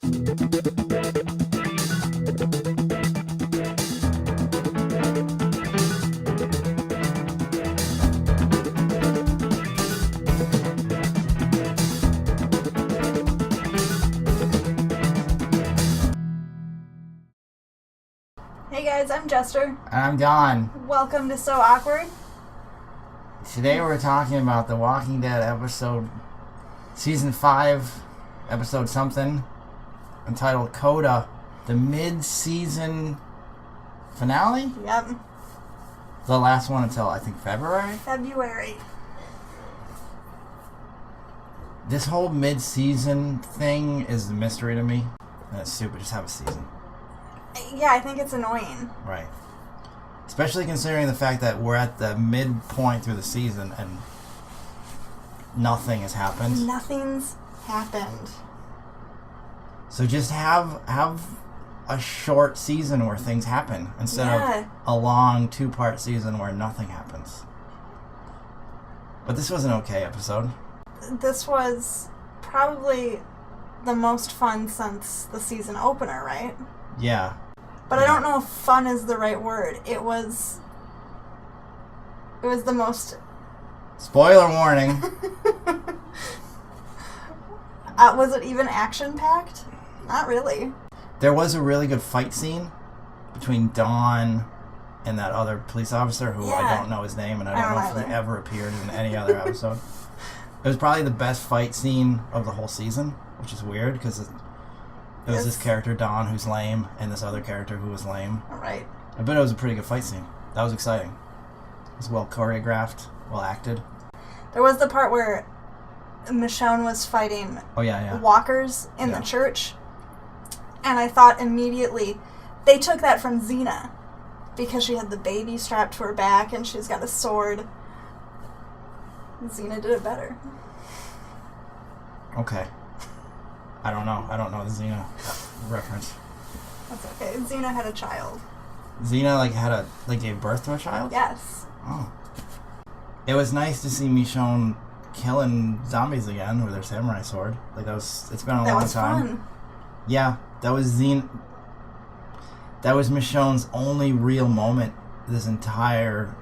Hey guys, I'm Jester. And I'm Don. Welcome to So Awkward. Today we're talking about The Walking Dead Season 5, episode something, entitled Coda, the mid-season finale? Yep. The last one until, I think, February? February. This whole mid-season thing is a mystery to me. And it's stupid, just have a season. Yeah, I think it's annoying. Right. Especially considering the fact that we're at the midpoint through the season and nothing has happened. Nothing's happened. So just have a short season where things happen instead of a long 2-part season where nothing happens. But this was an okay episode. This was probably the most fun since the season opener, right? Yeah. But I don't know if fun is the right word. It was the most... Spoiler warning. Was it even action-packed? Not really. There was a really good fight scene between Don and that other police officer who I don't know his name, and I don't know if he ever appeared in any other episode. It was probably the best fight scene of the whole season, which is weird because it was this character, Don, who's lame, and this other character who was lame. Right. I bet it was a pretty good fight scene. That was exciting. It was well choreographed, well acted. There was the part where Michonne was fighting walkers in the church, and I thought immediately they took that from Xena because she had the baby strapped to her back and she's got a sword. Xena did it better. Okay. I don't know the Xena reference. That's okay. Xena had a child. Xena gave birth to a child? Yes. Oh. It was nice to see Michonne killing zombies again with her samurai sword. It's been a long time. Fun. Yeah, that was Michonne's only real moment this entire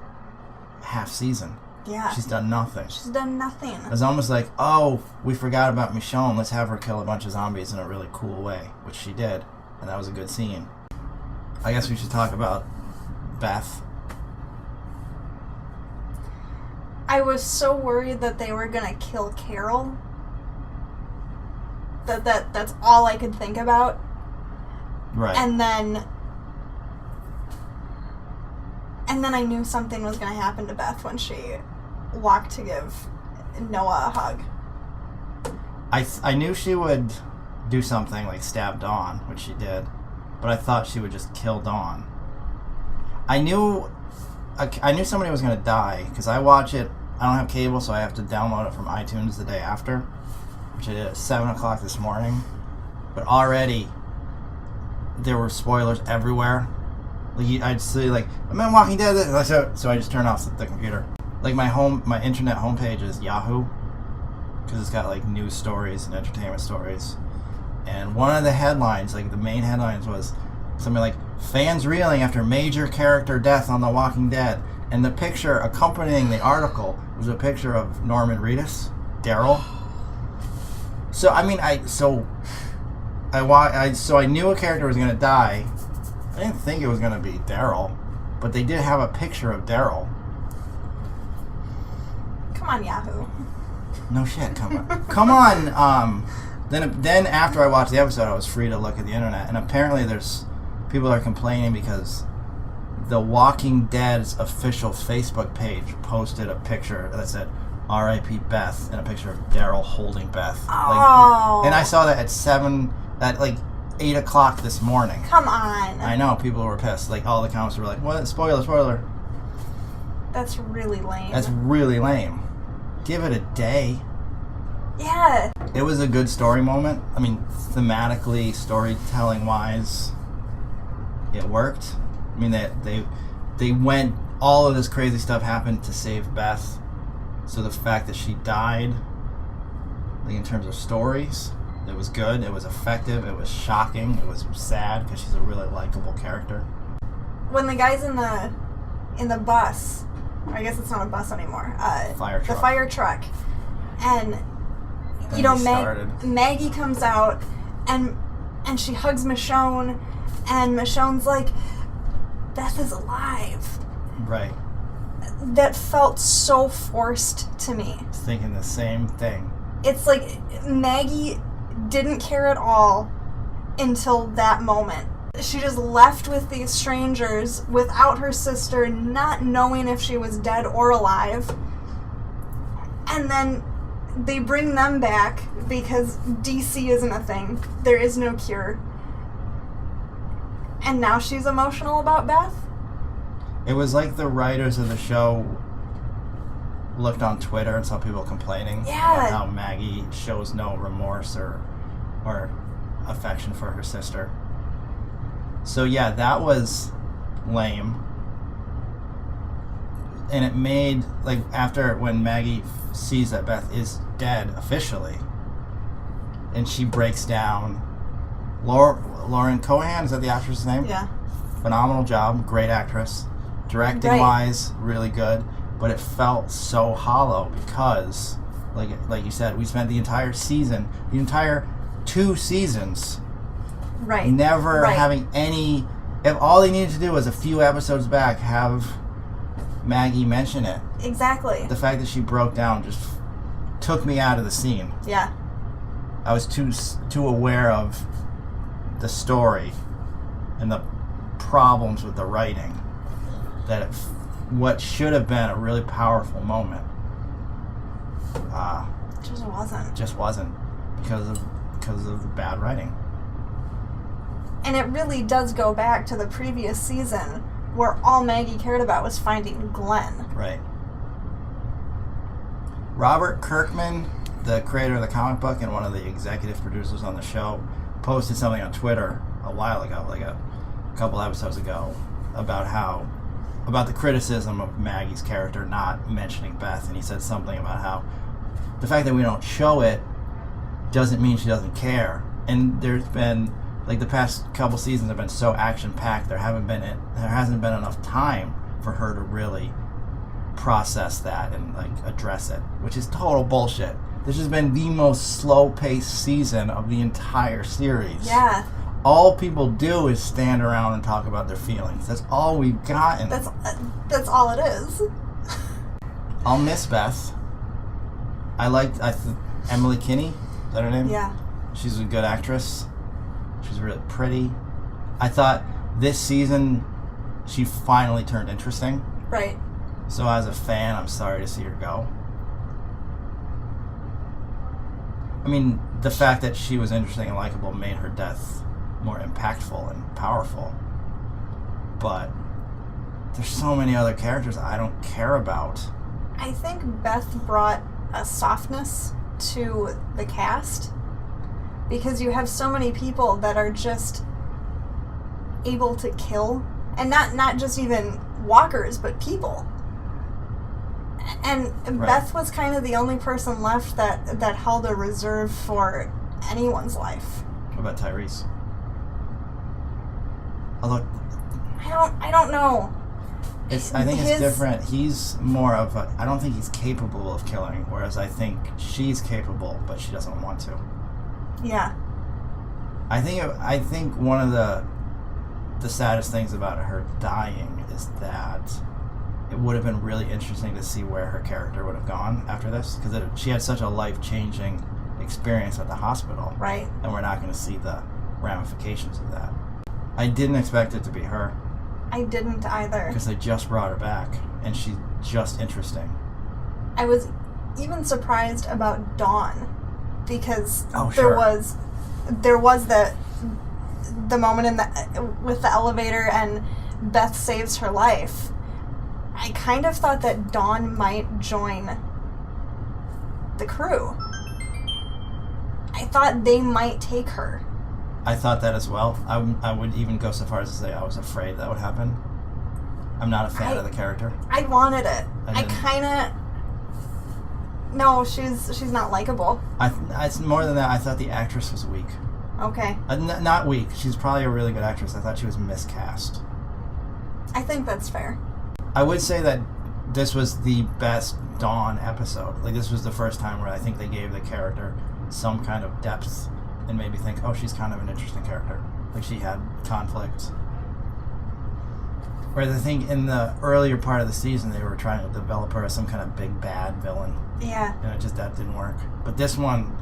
half season. Yeah. She's done nothing. It was almost like, oh, we forgot about Michonne. Let's have her kill a bunch of zombies in a really cool way, which she did, and that was a good scene. I guess we should talk about Beth. I was so worried that they were gonna kill Carol. That's all I could think about. Right. And then I knew something was going to happen to Beth when she walked to give Noah a hug. I knew she would do something like stab Dawn, which she did, but I thought she would just kill Dawn. I knew somebody was going to die because I watch it. I don't have cable, so I have to download it from iTunes the day after, which I did at 7 o'clock this morning. But already there were spoilers everywhere. I'd see I'm in Walking Dead, so I just turn off the computer. My internet homepage is Yahoo, because it's got news stories and entertainment stories. And one of the headlines, the main headlines, was something like fans reeling after major character death on The Walking Dead, and the picture accompanying the article was a picture of Norman Reedus, Daryl. So I knew a character was going to die. I didn't think it was going to be Daryl, but they did have a picture of Daryl. Come on, Yahoo. No shit, come on. Come on. Then after I watched the episode, I was free to look at the internet, and apparently there's people are complaining because The Walking Dead's official Facebook page posted a picture that said R.I.P. Beth and a picture of Daryl holding Beth. And I saw that at 8 o'clock this morning. Come on. I know, people were pissed. All the comments were like, what? Spoiler. That's really lame. Give it a day. Yeah. It was a good story moment. I mean, thematically, storytelling-wise, it worked. I mean, they went, all of this crazy stuff happened to save Beth. So the fact that she died, in terms of stories, It was good. It was effective. It was shocking. It was sad because she's a really likable character. When the guy's in the bus, I guess it's not a bus anymore. Fire truck. The fire truck, and you know, Maggie comes out and she hugs Michonne, and Michonne's like, Beth is alive. Right. That felt so forced to me. I was thinking the same thing. It's like Maggie didn't care at all until that moment. She just left with these strangers without her sister, not knowing if she was dead or alive. And then they bring them back because DC isn't a thing. There is no cure. And now she's emotional about Beth? It was like the writers of the show looked on Twitter and saw people complaining about how Maggie shows no remorse or affection for her sister. So yeah, that was lame. And it made, like, after when Maggie sees that Beth is dead officially, and she breaks down. Lauren Cohan, is that the actress's name? Yeah. Phenomenal job, great actress. Directing wise, really good. But it felt so hollow because, like you said, we spent the entire season, the entire 2 seasons, never having any. If all they needed to do was a few episodes back, have Maggie mention it. Exactly. The fact that she broke down just took me out of the scene. Yeah. I was too aware of the story and the problems with the writing that what should have been a really powerful moment just wasn't because of the bad writing. And it really does go back to the previous season where all Maggie cared about was finding Glenn. Right. Robert Kirkman, the creator of the comic book and one of the executive producers on the show, posted something on Twitter a while ago, like a couple episodes ago, about the criticism of Maggie's character not mentioning Beth, and he said something about how the fact that we don't show it doesn't mean she doesn't care. And there's been, like, the past couple seasons have been so action-packed, there hasn't been enough time for her to really process that and, like, address it, which is total bullshit. This has been the most slow-paced season of the entire series. Yeah. All people do is stand around and talk about their feelings. That's all we've gotten. That's all it is. I'll miss Beth. Emily Kinney, is that her name? Yeah. She's a good actress. She's really pretty. I thought this season she finally turned interesting. Right. So as a fan, I'm sorry to see her go. I mean, the fact that she was interesting and likable made her death more impactful and powerful. But there's so many other characters I don't care about. I think Beth brought a softness to the cast because you have so many people that are just able to kill, and not just even walkers, but people. And Beth was kind of the only person left that held a reserve for anyone's life. What about Tyrese? Although I don't know. I think it's different. He's more of a, I don't think he's capable of killing, whereas I think she's capable, but she doesn't want to. Yeah. I think one of the saddest things about her dying is that it would have been really interesting to see where her character would have gone after this, because she had such a life-changing experience at the hospital. Right. And we're not going to see the ramifications of that. I didn't expect it to be her. I didn't either. Because they just brought her back, and she's just interesting. I was even surprised about Dawn, because there was the moment with the elevator and Beth saves her life. I kind of thought that Dawn might join the crew. I thought they might take her. I thought that as well. I would even go so far as to say I was afraid that would happen. I'm not a fan of the character. I wanted it. No, she's not likable. It's more than that. I thought the actress was weak. Okay. Not weak. She's probably a really good actress. I thought she was miscast. I think that's fair. I would say that this was the best Dawn episode. Like, this was the first time where I think they gave the character some kind of depth and made me think, oh, she's kind of an interesting character. Like, she had conflict. Whereas I think in the earlier part of the season, they were trying to develop her as some kind of big bad villain. Yeah. And that didn't work. But this one,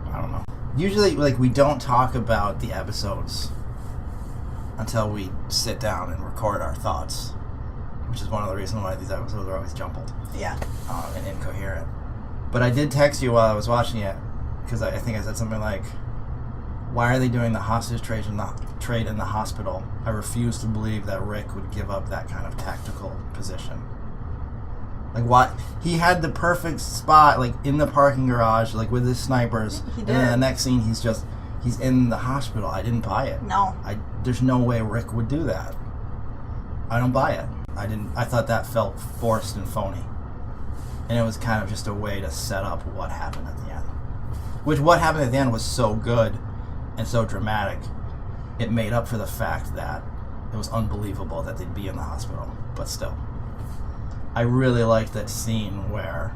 I don't know. Usually, like, we don't talk about the episodes until we sit down and record our thoughts, which is one of the reasons why these episodes are always jumbled. Yeah. And incoherent. But I did text you while I was watching it, because I think I said something like, why are they doing the hostage trade in the hospital? I refuse to believe that Rick would give up that kind of tactical position. Like, what? He had the perfect spot, like, in the parking garage, like, with his snipers. He did. And then the next scene, he's in the hospital. I didn't buy it. No. There's no way Rick would do that. I don't buy it. I thought that felt forced and phony. And it was kind of just a way to set up what happened at the end. Which, what happened at the end was so good and so dramatic, it made up for the fact that it was unbelievable that they'd be in the hospital. But still. I really liked that scene where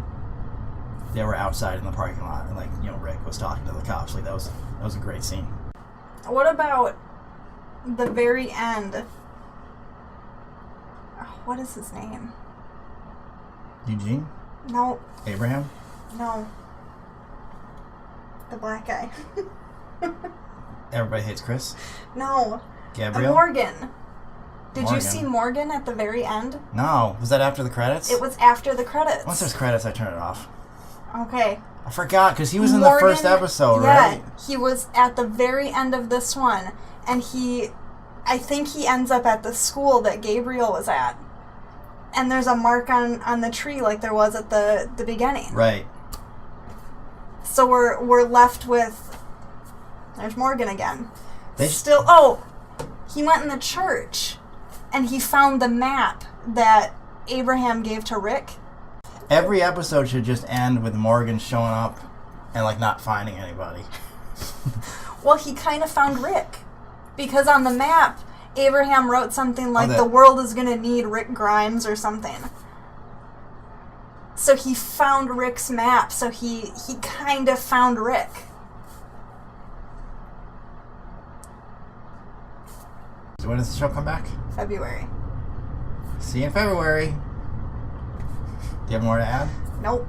they were outside in the parking lot and, like, you know, Rick was talking to the cops. Like, that was a great scene. What about the very end? What is his name? Eugene? No. Abraham? No. The black guy. Everybody Hates Chris? No. Gabriel? Morgan. Did you see Morgan at the very end? No. Was that after the credits? It was after the credits. Once there's credits, I turn it off. Okay. I forgot, because he was in the first episode, right? Yeah, he was at the very end of this one, and I think he ends up at the school that Gabriel was at. And there's a mark on the tree like there was at the beginning. Right. So we're left with... There's Morgan again. He went in the church, and he found the map that Abraham gave to Rick. Every episode should just end with Morgan showing up and, like, not finding anybody. Well, he kind of found Rick. Because on the map, Abraham wrote something like, the world is going to need Rick Grimes or something. So he found Rick's map, so he kind of found Rick. So when does the show come back? February. See you in February. Do you have more to add? Nope.